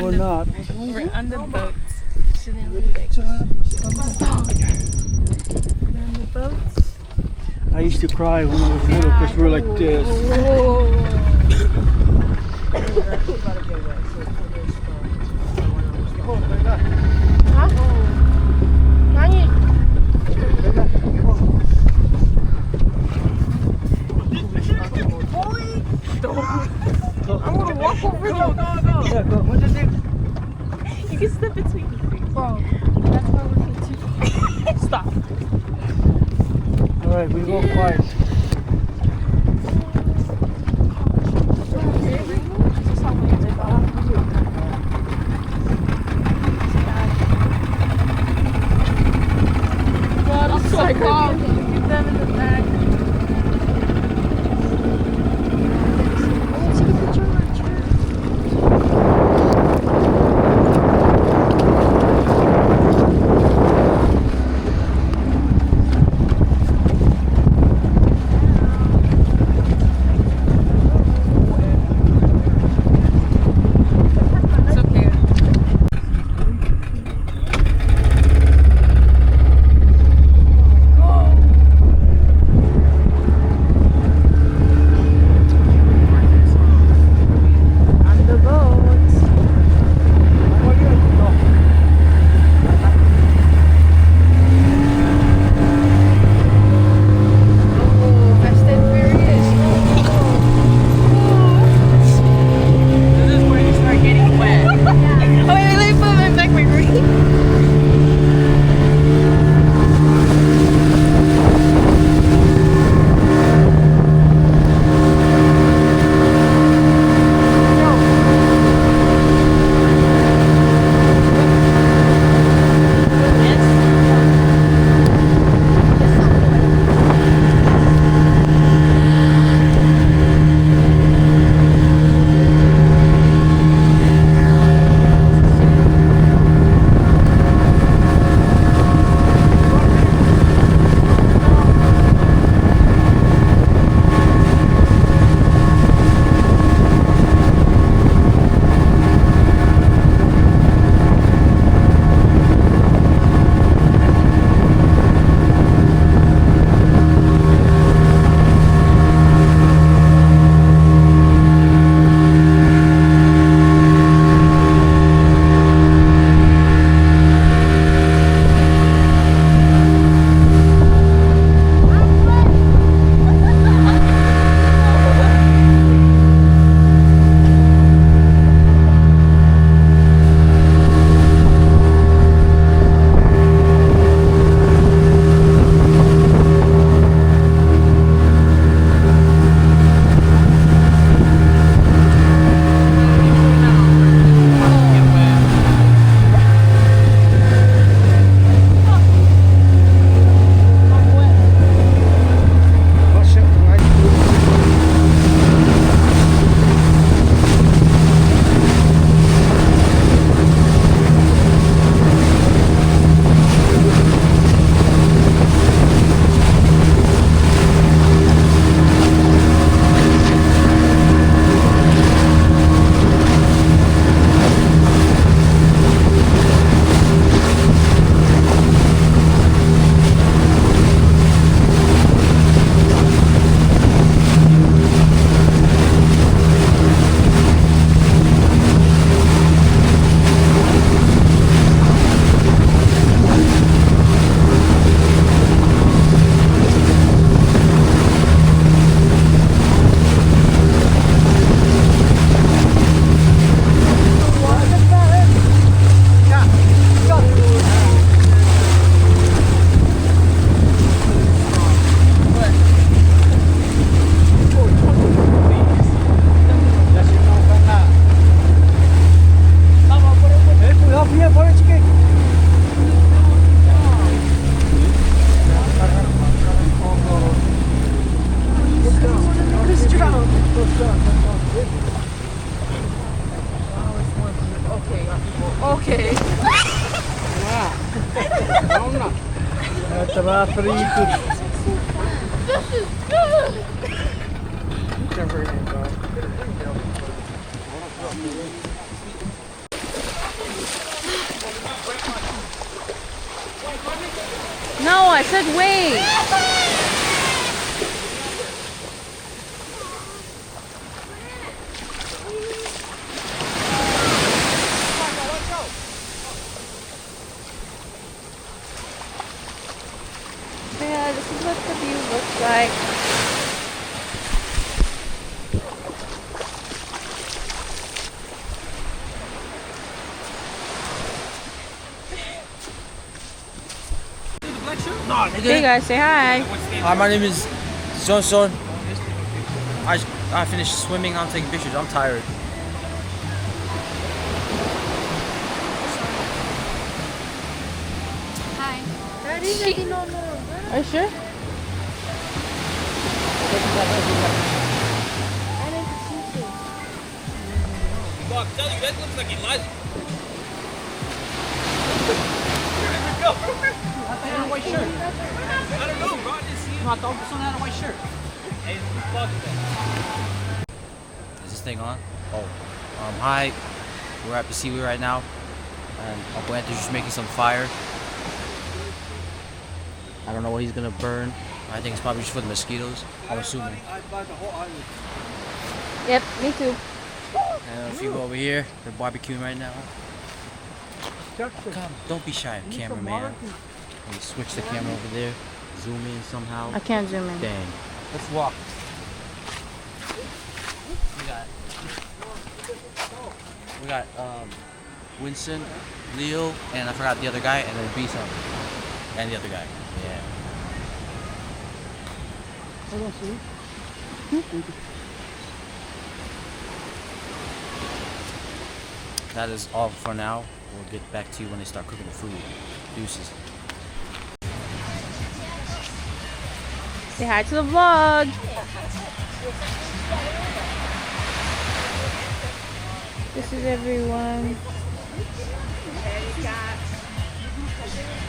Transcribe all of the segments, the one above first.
We're not. We're on the boat. We're on the boat. I used to cry when I was little because we were like this. I'm gonna walk over you. Yeah, go. What is it? You can step between me. Bro, that's why we're going to Stop. Alright, we go quiet. God, I'm so calm. Get them in the back. Take a picture of our chair. It's okay. On the boat. Oh, Fast and Furious. This is where you start getting wet. Oh, wait, let me put my back my ring. Okay. Tara, frito. This is good. No, I said wait. Yeah, this is what the view looks like. No, Hey guys, say hi. Hi, my name is Johnson. I finished swimming. I'm taking pictures. I'm tired. Hi. Are you sure? Well, I'm telling you, that looks like Elijah. Had a white shirt. I don't know, bro. I didn't see him. No, I thought someone had a white shirt. Hey, who the fuck is that? Is this thing on? Oh. Hi. We're at Pisiwi right now. And Uncle Anthony's just making some fire. I don't know what he's gonna burn. I think it's probably just for the mosquitoes. I'm assuming. Yep, me too. And if you go over here, they're barbecuing right now. Come, don't be shy, cameraman. Let me switch the camera over there. Zoom in somehow. I can't zoom in. Dang. Let's walk. We got Winston, Leo, and I forgot the other guy, and then Bisa. And the other guy. Yeah. That is all for now. We'll get back to you when they start cooking the food. Deuces. Say hi to the vlog. This is everyone.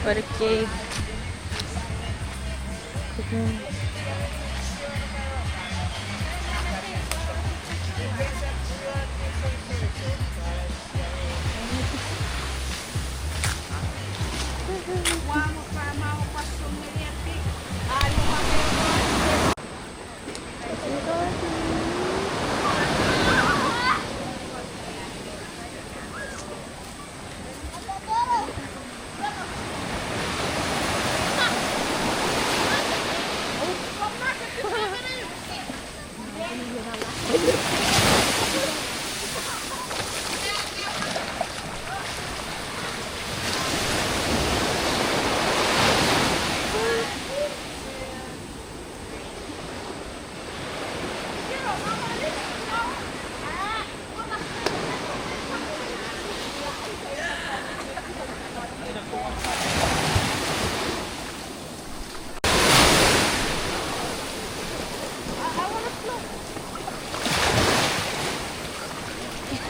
What a cake. Cooking.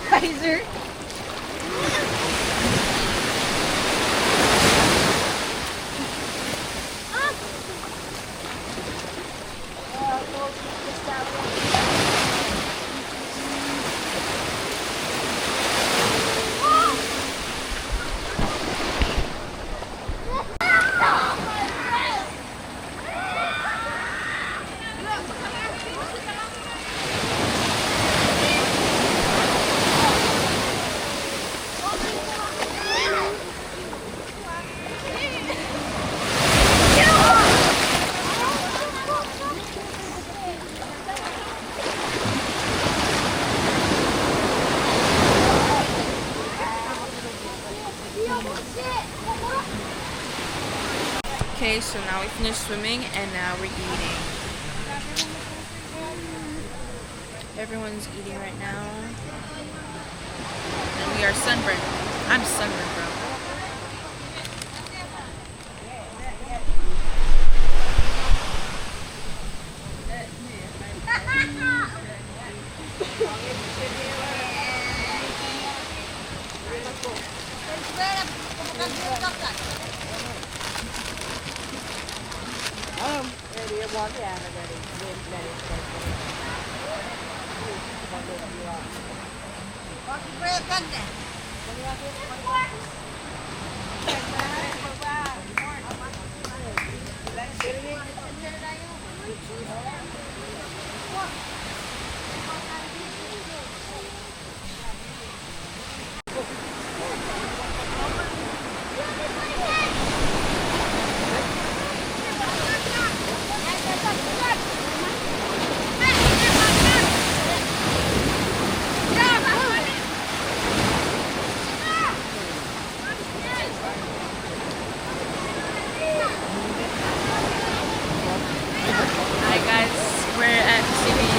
Kaiser. Okay, so now we finished swimming and now we're eating. Everyone's eating right now. And we are sunburned. I'm sunburned, bro. Hi guys, we're at Pisiwi.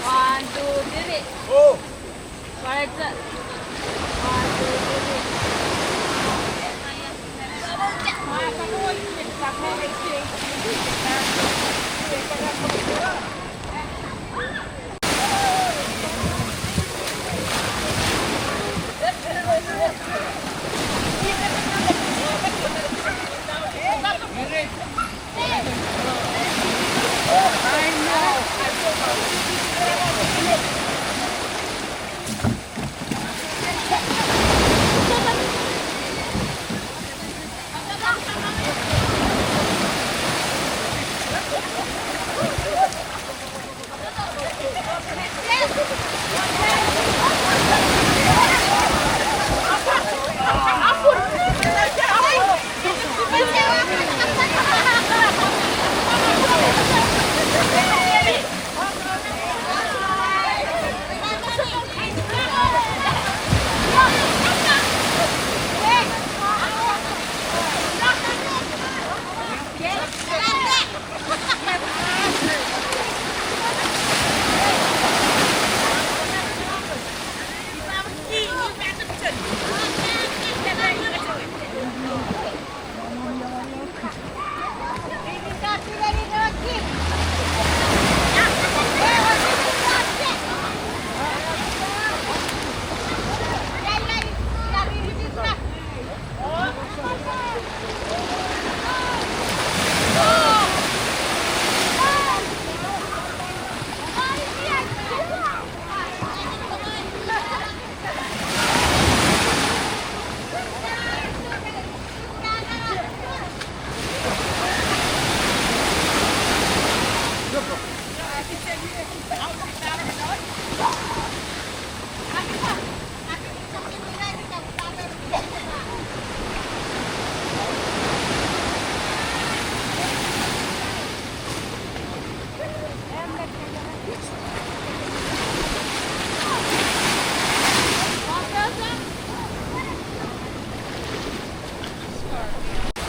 One, two, three. Oh! Correct, sir. One, two,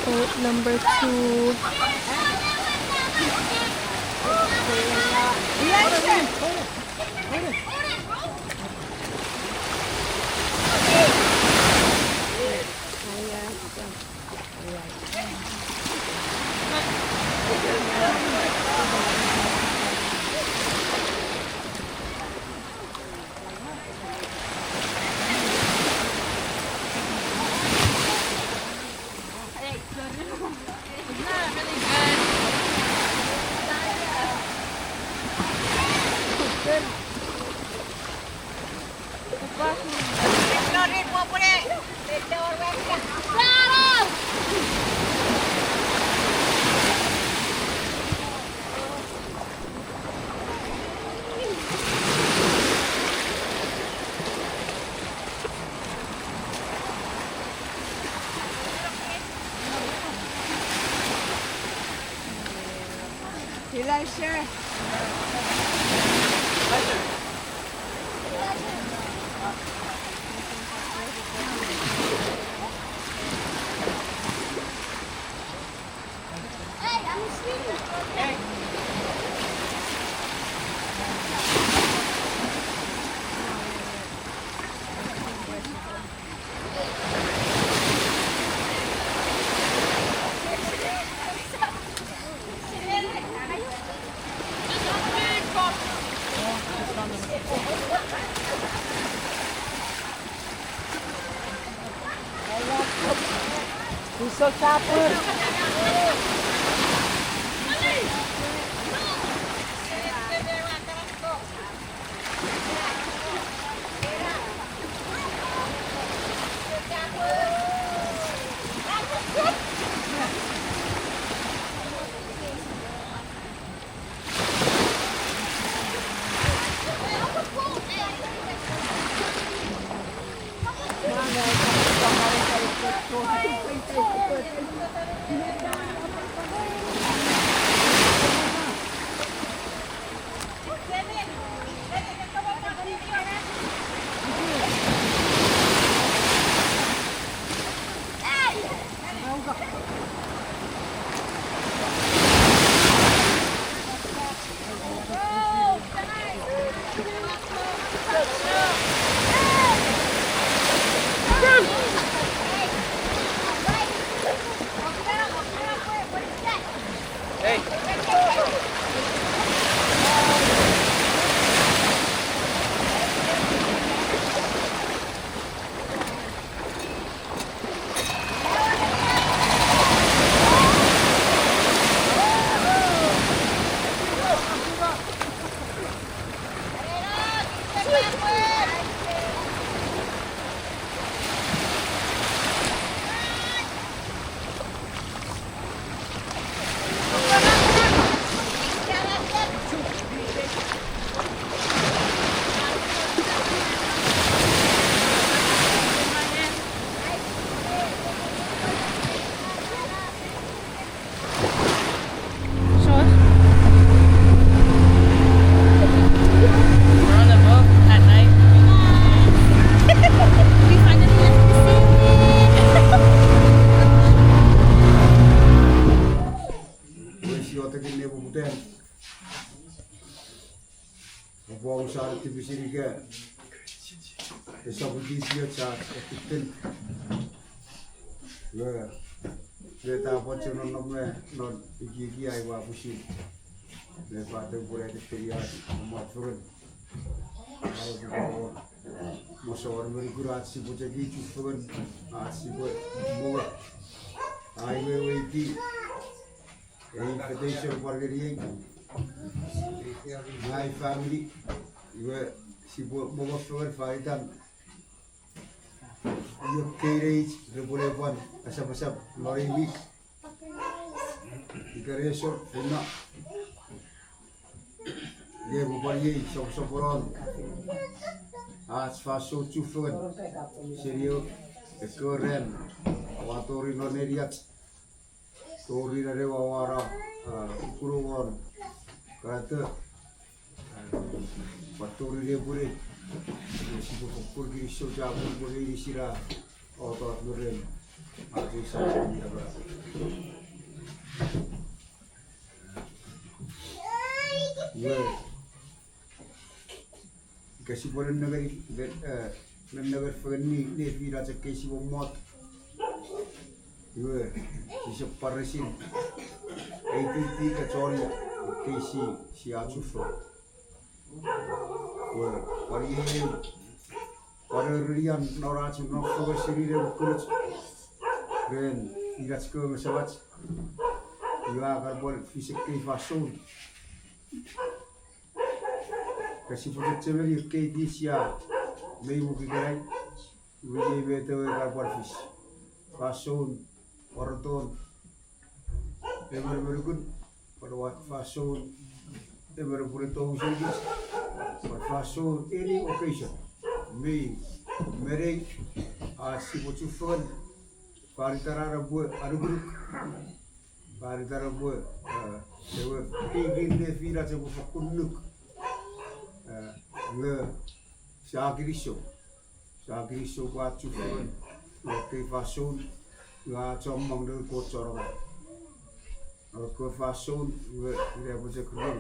boat number 2. so caput. Pisiwi ke desa Pisiwi cha titin ya kita pocong nomne non iki ai wa pusi le pate pure de peria mo furun mo sor meri kurat si boje gi chu furun si bo mo ai we ki ei federation wargeri my family Iwe si mo furun faidan yo kerej boleh buat asap-asap lori week ikaresor ina ye buat ye sok-sokoron asfaso chufun serio ekoren watori noneriat tori rewa wara kuruwon kata watori dia boleh si fokur di soja boleh disira otot nuren aku saya ni apa ye kasi boleh negeri feni ni vira cekesi bomot ye si separasin ATT kecuali kasi si acufu ye pada rian noracu nofo sirire bukulut dan irat ke masalah ia karbon fisik kefasun kasi punya cewek ke dia mei buki gerai wiji beto karbon fis fasun orton emer berikut pada waktu fasun emer beritahu sedikit fasun any occasion me merek si bocufan paritara rabu aruguru paritara rabu sewa pigin ne fira sewa fakunuk nge sagirisho buat cufan ke fasun nggak comong dengan kocor ke fasun nge tidak bisa kerja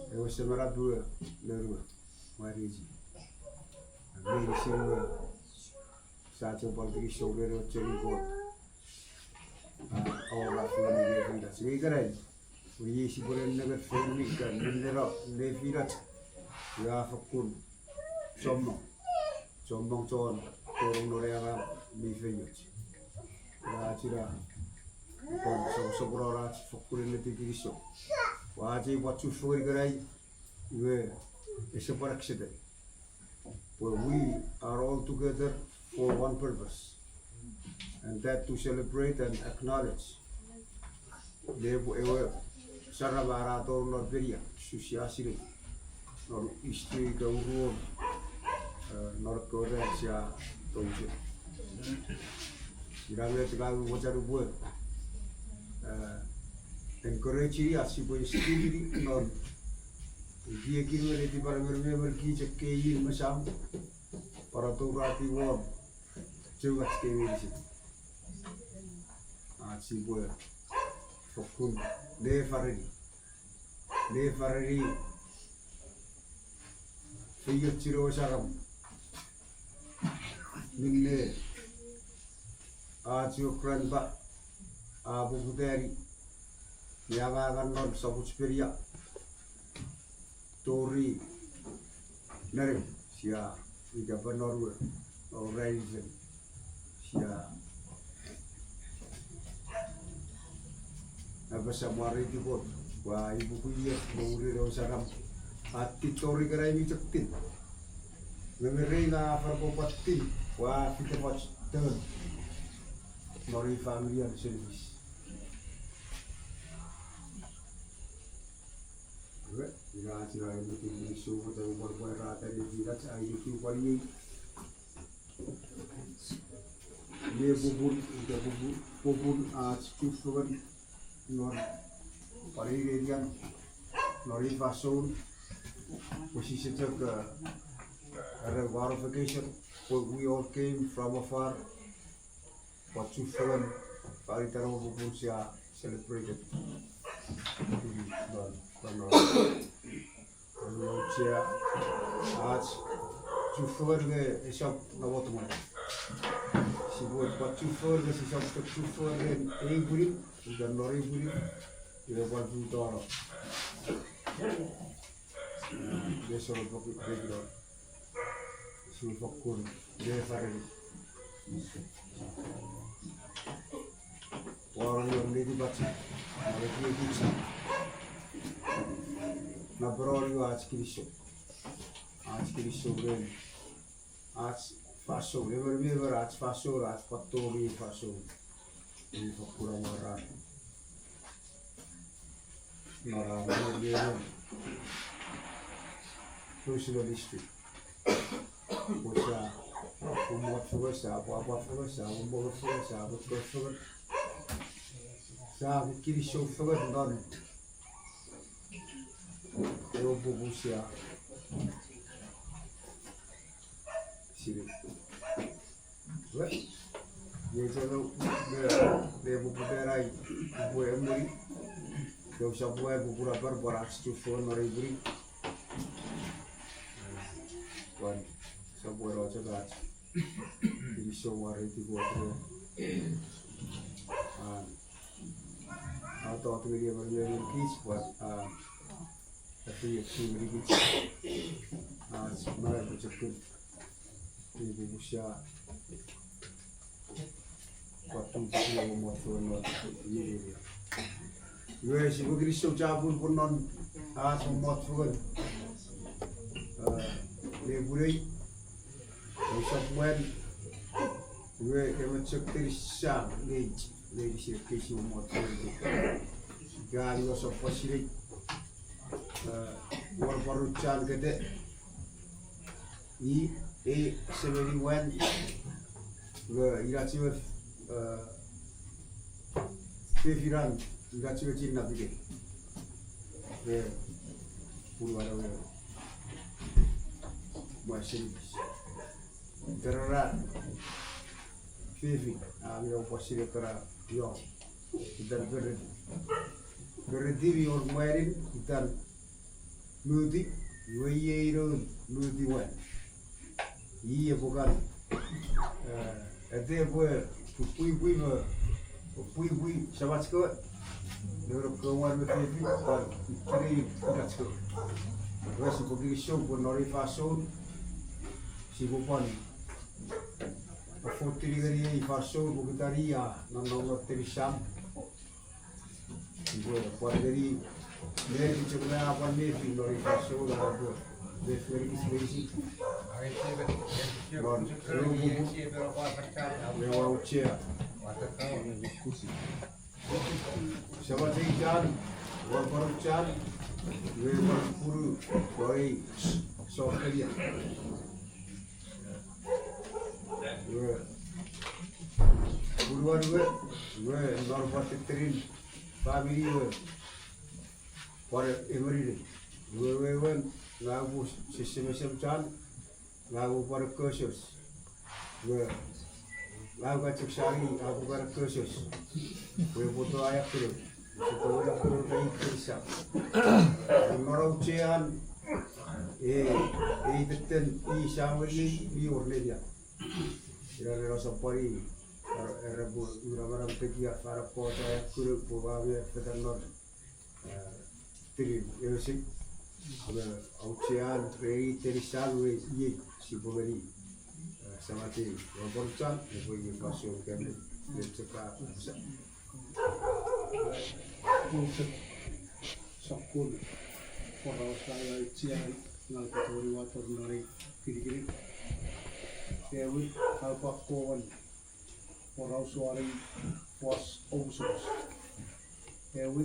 sewa semerah dua mariji Meri semua satu pagi sore ceri kot orang film ini tidak sekarang ini si boleh negara film ini kan negara levirat ya fakun sombong con turun orang mi feyot Rajira, kon so raj fokurin leti kiriso. Waji what you for garai, we is a accident. Where we are all together for one purpose, and that to celebrate and acknowledge. Sarabarato Norveria, Susiasiri, nor istri ka uru nor Korea sia tongsi irame tegalu wajaru buat encourage asibo istri non dia kini ada di para member ki cekai masam para tu rati won juga sekali di sini asibo fokun de farari Fiyo ciro saram minne ajo kran ba abu budari yaga non sabu speria tori nare sia ida banoru oraizen sia apa samari dibot wa ibu kuya muri ro saram ati tori gerai mi cektin memerei na farbopatin wa kita watch turn nori familiar service ira tira ini di suhu dan berbuat rata di jirat air itu wali ye bubun cukup nor parigerian nori fason posisi ke ada verification we all came from afar what you feel kali taruh bubun sia celebrated sia आज चुफर के सब नवत में सिबोर पर चुफर के सब तो चुफर के एक बुरी उधर नौरी बुरी ये बात भी तो आरो ये सोलो पकड़ देख लो सिर्फ पकड़ दे सारे orang yang di baca mereka itu na brolio आज की show में आज फासो लेबर आज फासो आज पत्तो भी फासो ये पूरा मरा ये social district बच्चा उम्मत फुगसा बाबा फुगसा उम्मत फुगसा बच्चा फुगसा sabe que ele show foi andando eu vou buscar sim vai eu já não devo poder aí vou morrer eu já vou por agora para se for na ribri quando só vou lá jogar ele show a rede vou atau dia berjalan kis buat tapi itu berikut sebenarnya bercakap di Rusia waktu itu mau tuan ini gue sih begitu show cabul pun non mau tuan leburai usah buat gue kemen cek terisa lei si kesi mau gari was of Pisiwi war parucan gede I semeri wen gue irati with kefiran irati with Cina bide gue puluhan orang masih terang Pisiwi ambil Pisiwi terang yo kita berdiri orang main kita nudi wan iya bukan ada buat pui sama sekali orang kawan berarti cari tidak sekali masih pergi show pun nori fason si bukan Fotiri i faso bukitaria non terisam. Gue kuaderi ne dicekna apa ne filo i faso da gue. De feri spesi. Non lewa ucia. Siapa sih jan? Gua baru jan. Gue baru puru. Gue soalnya. Gue buruan gue normal terin family gue pada every gue ngaku sistem can ngaku pada kursus gue ngaku cek aku pada kursus gue foto ayak tu foto ayak tu kayak kisah orang cian teten sama ni orne dia Era sapari era ura pegia para kota ya kuru buawe petanor tiri yosik aucian rei terisalwe ye si bogari samati waborchan lepo ye pasio kene leceka usa Sakul orang saya cian ngal katori water nari kiri-kiri Dewi kalpa kawan orang suari was omusos Dewi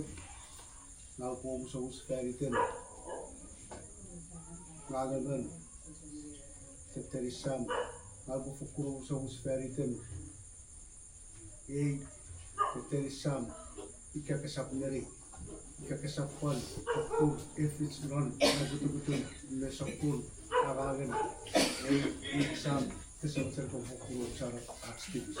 ngal omusos feriten ngalanan teterisam ngal fukuro omusos feriten teterisam ika kesapneri ika kesapan aku efits non betul-betul mesapun aragan exam kesempatan pemukul cara aktivis.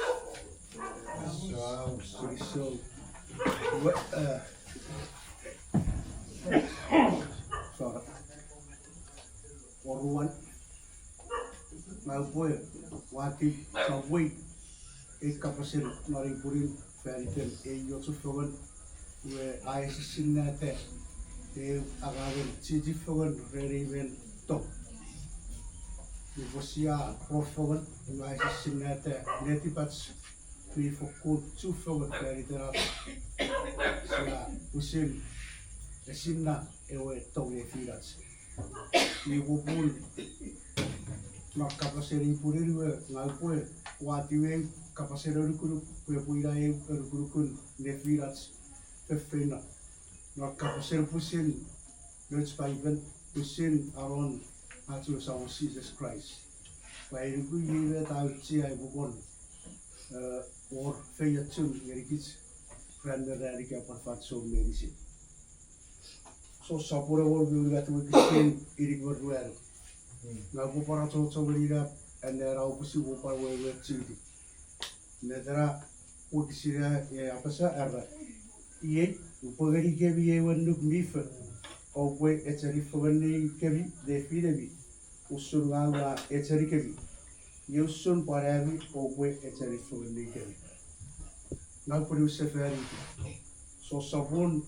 So, Oruan, Malboy, Wati, Subway, kapasir nari purin feriten yotsufogan, where I sinate, agawen chijifogan reriven top. Negosia profogan, ngai sinate netipats mi fokut sufogan feriten sia usin esinna ewe toge firats. Ni wupul makapasiri purirwe ngalpue watiwe kapasiri rukuru puirae rukurukun nefirats pefena makapasiri pusin nutspaiben pusin aron atu sama Jesus Christ pai ruku yiwe tau cia bukon or feyatun yerikits prandara rika parfatso medicine so sapura wol biuga tu kisin irik berduel ngaku para coco belira endera upusi upar wewe cidi nedera ukisira ya apa sa erra iye upagari kebi ye wanduk mifa opwe echari fogani kebi defidebi usun ngawa echari kebi yusun parabi opwe echari fogani kebi ngaku produce feri so sabun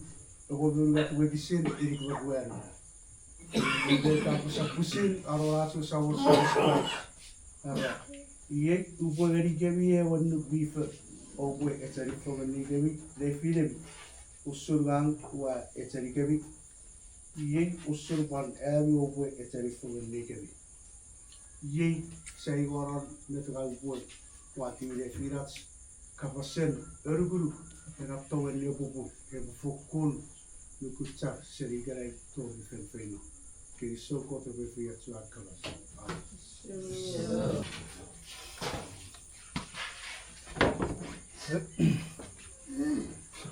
Aku bilang tu kisin irik berduel. Dia tak pusin arwah susah susah. Ia upah dari kami wandu beef. Oke, ecari fogani kami defile. Usul gang wa ecari kami. Ia usul pan oke ecari fogani kami. Ia saya orang netukang buat wati defirats kapasen erguru. Kenapa tahu dia bubu? Fokul Nukucha serigara itu difereno. Kiriso kote befia Chuuk kalas.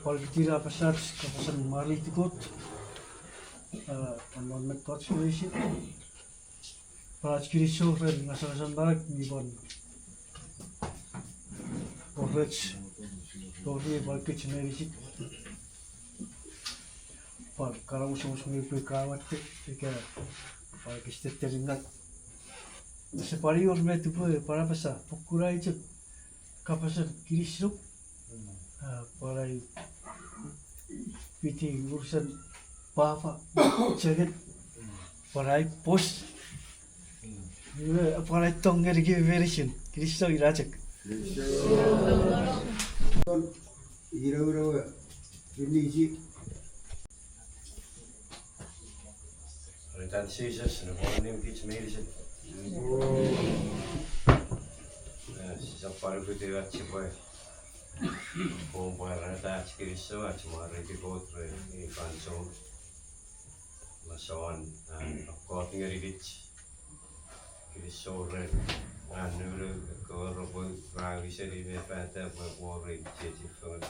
Kalau kita pasal kapasan mari tikut, anon kot solusi. Pas kiriso ren ngasal barak ni bon. Ovech, tohi balik cemeri. Kalau musuh ni berkawat jika kita teringat separi orang itu para pasal pukurai je kapasan kirisuk para piti urusan papa jagat para pos para tongger lagi version kirisuk irajak Ira-ira Tunisi. Dan Jesus, dan orang ni mungkin cemil je. Siapa itu dia siapa? Perempuan ada cikgu cuma reti kotor ini kancung. Masawan, kau tinggal di kiri sore, anu kau robot rawi seri ni pada berbuat jadi fun.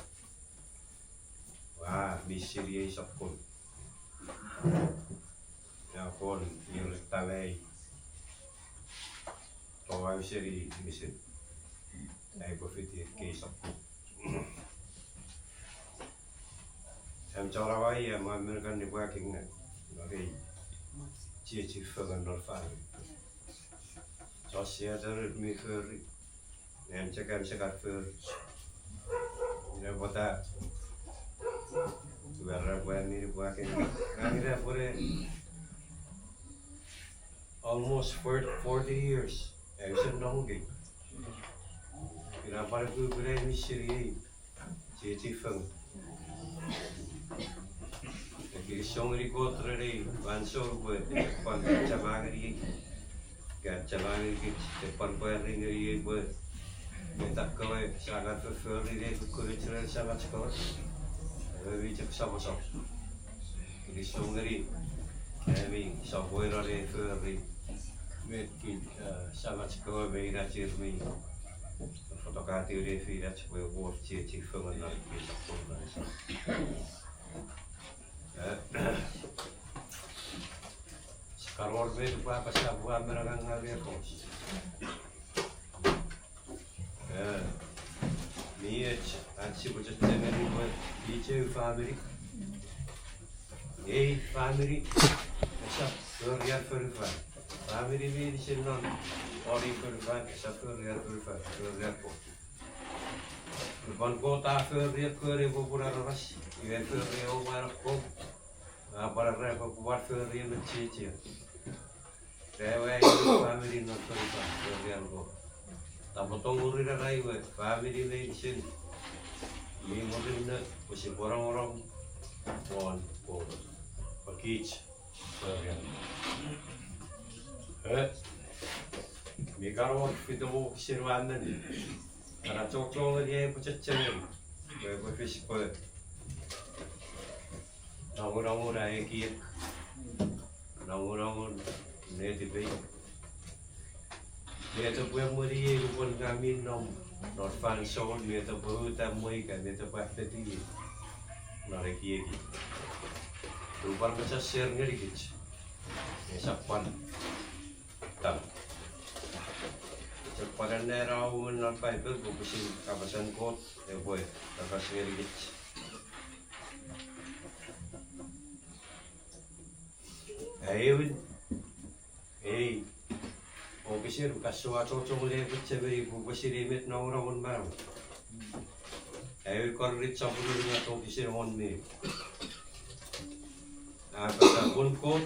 Wah, misi dia sapun. Ya pun, yang talai. Tahu seri misi. Saya berfikir kisah. Saya cara awak ya, mereka ni working dari jadi firman normal. Sosial dari mikir, yang cakap för. Ini buat Guerra buat ni working. Kami dah boleh almost 40 years. Saya sudah nonggi. Kenapa aku boleh misteri jadi feng? Jadi songri kotreri bansor buat depan cabangri, cabangri depan peringri buat minta kau sangat prefer ini kultural sangat sekali. Lebih cepat sama. Jadi songri kami sampai orang prefer mungkin sangat sekali mereka cermin. Fotografi dat we woord die vullen naar de kist. Sekarang we apa sahaja mereka ngalir kos. Ni aci buat jangan dibuat DJ family. Family, macam keluarga perempuan. Family ni di sini non. Ori perempuan, satu lihat perempuan, lihat kok. Perempuan kota lihat kiri populer ras, lihat kiri orang kok. Apa rasa populer kiri mencicil. Dewa itu family non perempuan, lihat kok. Tapi tunggu rida lagi, family ni di sini. Ini mungkin masih orang-orang pon, pakij, lihat. Mikaro video sirwanan karena cocok dia pucat cemil berfish per nangurang dah kiek nangurang ni tipe dia tu punya muri pun kami nom not fan soul dia tu baru tamui kan dia tu pasti tinggi nari kiek lupa macam share ni dikit esapan tak pada nerau menapa itu bukan kawasan kot, boleh kawasan rigid. Okey, kasih cocok boleh bercebari bukan rimit orang barang. Kalau ricau dulu atau kisah honmi. Apa pun kot,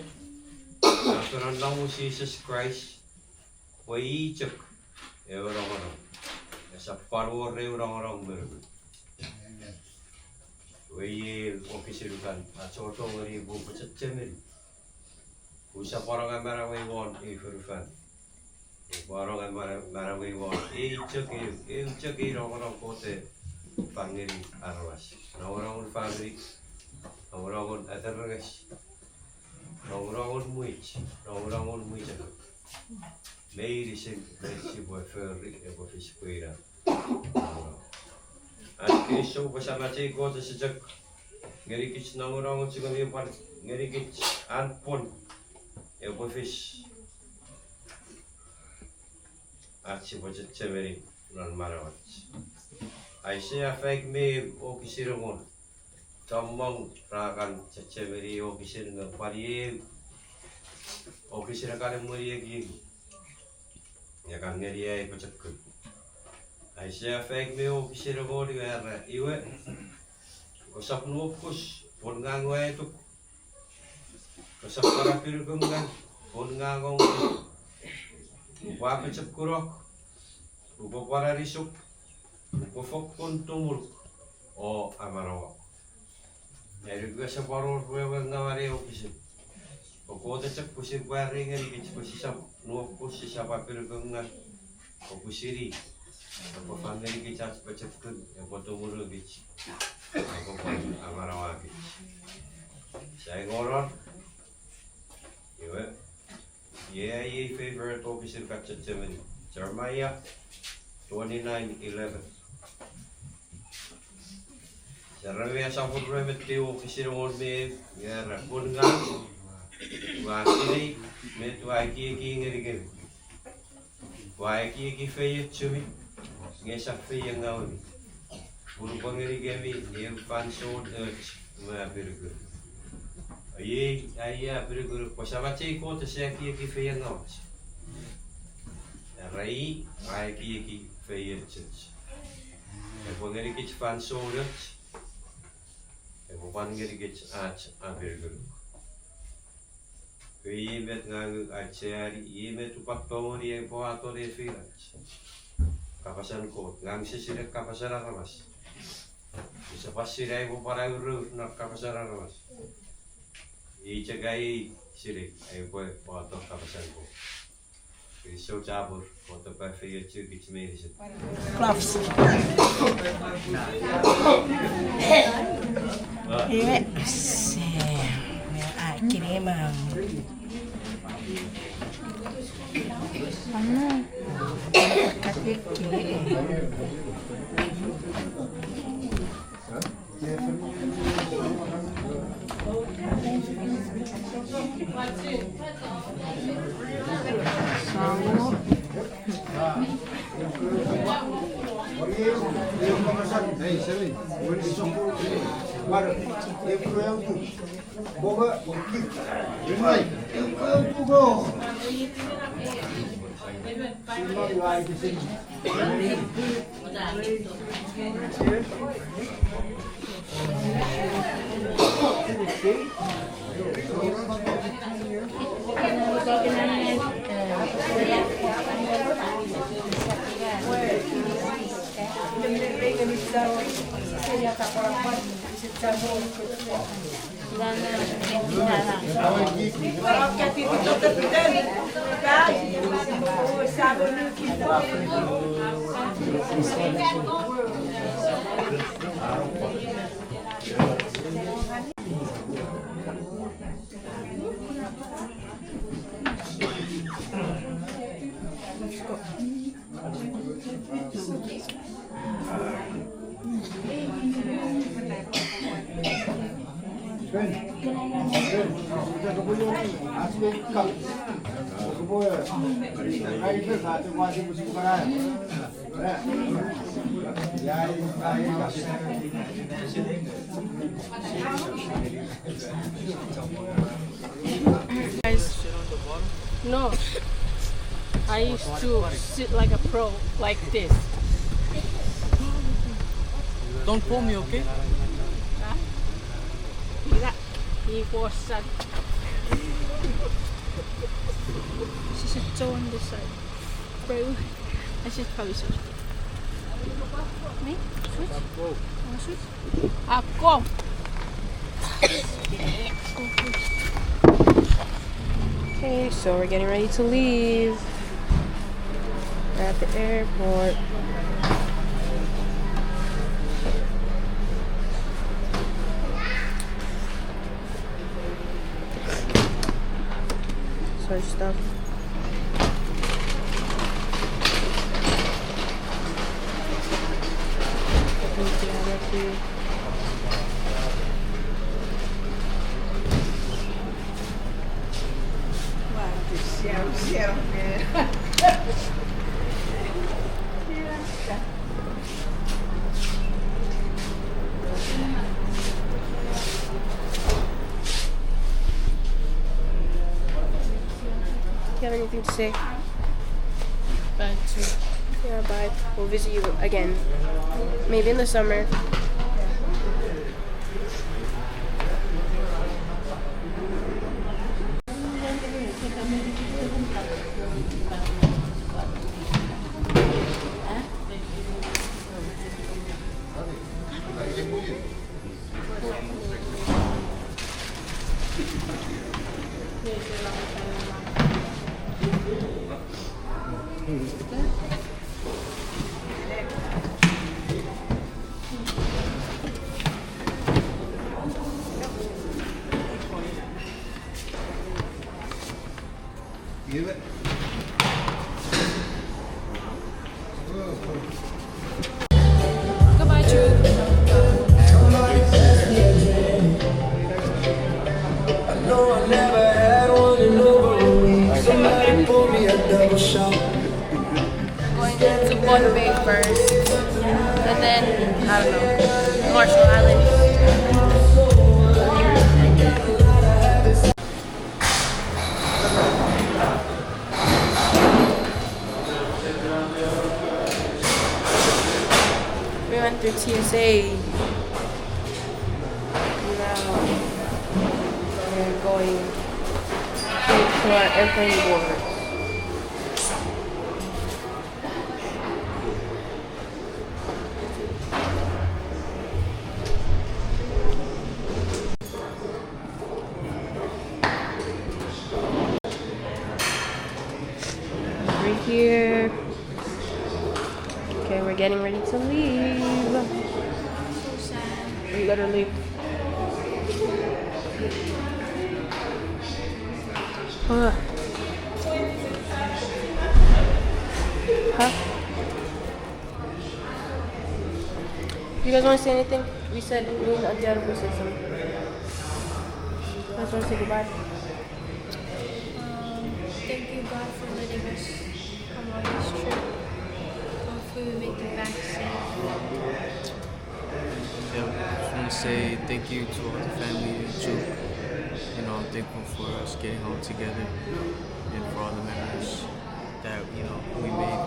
aturan lamu Jesus Christ, cek. Orang-orang, separuh orang-orang berbu. Wei ofisi dukan, cocok meri buku cecemil. Usah orang amara wei won ifurfan. Orang amara wei won cek orang-orang kote pangiri arwas. Orang-orang family, orang-orang aterges, orang-orang muich. Medicine, buat ferry, buat fiskira. Akhirnya so bersama cikgu sejak ngeri kich orang cikgu ni pun ngeri kich anpun, buat fish. Aci buat cemeri non marawat. Aisyah fake me okisirungun. Tomong rakan cemeri okisirungun pari okisirakan muri lagi. Ya kan dia ikut cekut. Aisyah fake me ofisir go di era iwe. Usap nukus pun ngangwe itu. Usap para pirgungan pun ngangong. Wa pecep kurok. Upopararisuk, upofokun tumul o amarawa. Erigga sa paror wewen na mareo kisin. Okote cak pusir baring eri kich pusisap nuok pusisa papirgungas o pusiri. Ako family kichas pacakun ya potumuru kich. Ako amarawa kich. Saya ngoror. Ye favorite officer kacacemeni. Jeremiah 29:11. Jeremiah sambut remeti officer olme ya rakunga. Wakili met waki ngeri. Waki feye chumi. Ngesa feye ngawi. Puru pangeri gemi ye fansod ma birgu. Ayah birgu pasamachi ko te seki feye ngawi. Rai ki feye church. Pangeri kich fansod pangeri kich a birgu. Imet ngang aceri, imet tupak tomori yang poato de filach. Kapasan ko, ngang sisirek kapasan aramas. Bisa pasirai po para uru na kapasan aramas. Icagai sirek, ay po poato kapasan ko. So cabur, poato pa fiyo chukich medicine. Gloves. Iya, kirimang. Ano? Katiki. Sango. Hey, Selynn, when you so cool, what if you have to Boga, right, you have to go. Guys, no. I used to sit like a pro, like this. Don't pull me, okay? He was sad. She should go on this side. Bro, I should probably switch. Me? Switch? Wanna switch? Go! Okay, so we're getting ready to leave. We're at the airport. Search stuff. You have anything to say? Bye too. Yeah, bye. We'll visit you again. Maybe in the summer. Give it. Goodbye, Chuuk. Going to Bondi Bay first, and then I don't know, Marshall Islands. We went through TSA. Now we're going to our airplane board. We're here. Okay, we're getting ready to leave. Literally. Huh? You guys want to say anything? We said, me and Auntie Adam, we said something. You guys want to say goodbye? Thank you, God, for letting us come on this trip. Hopefully we make it back safe. Yeah, I just want to say thank you to all the family in Chuuk. You know, I'm thankful for us getting home together and for all the memories that, you know, we made.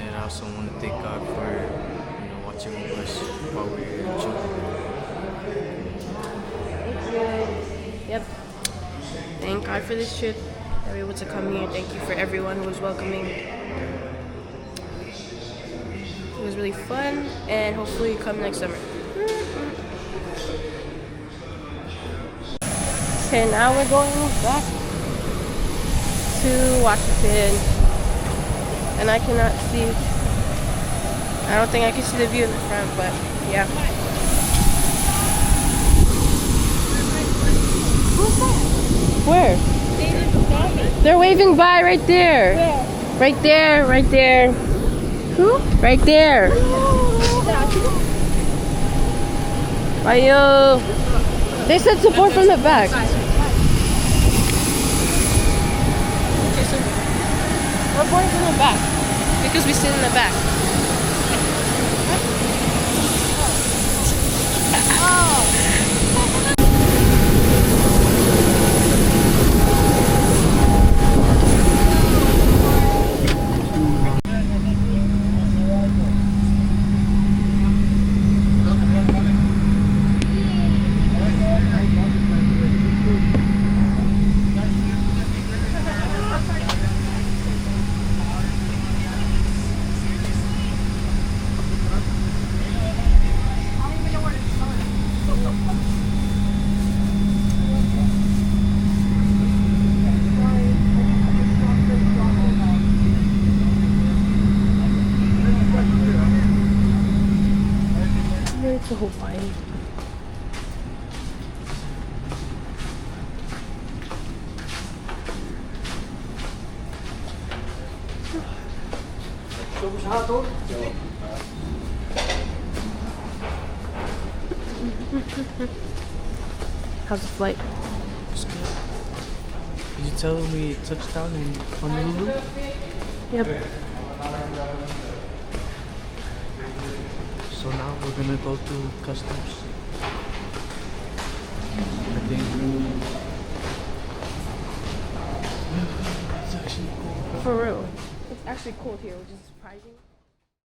And I also want to thank God for, you know, watching over us while we were in Chuuk. Thank you. Yep. Thank God for this trip. That we were able to come here. Thank you for everyone who was welcoming. It was really fun, and hopefully you come next summer. Okay, now we're going back to Washington, and I cannot see. I don't think I can see the view in the front, but yeah. Where? They're waving by right there. Where? Right there, right there. Who? Right there. Ayo. They said support from the back. Okay, so we're boarding from the back because we sit in the back. To Hawaii. How's the flight? It's good. Did you tell them we touched down in Honolulu? Yep. So now we're gonna go through customs. I think it's actually cool. For real. It's actually cold here, which is surprising.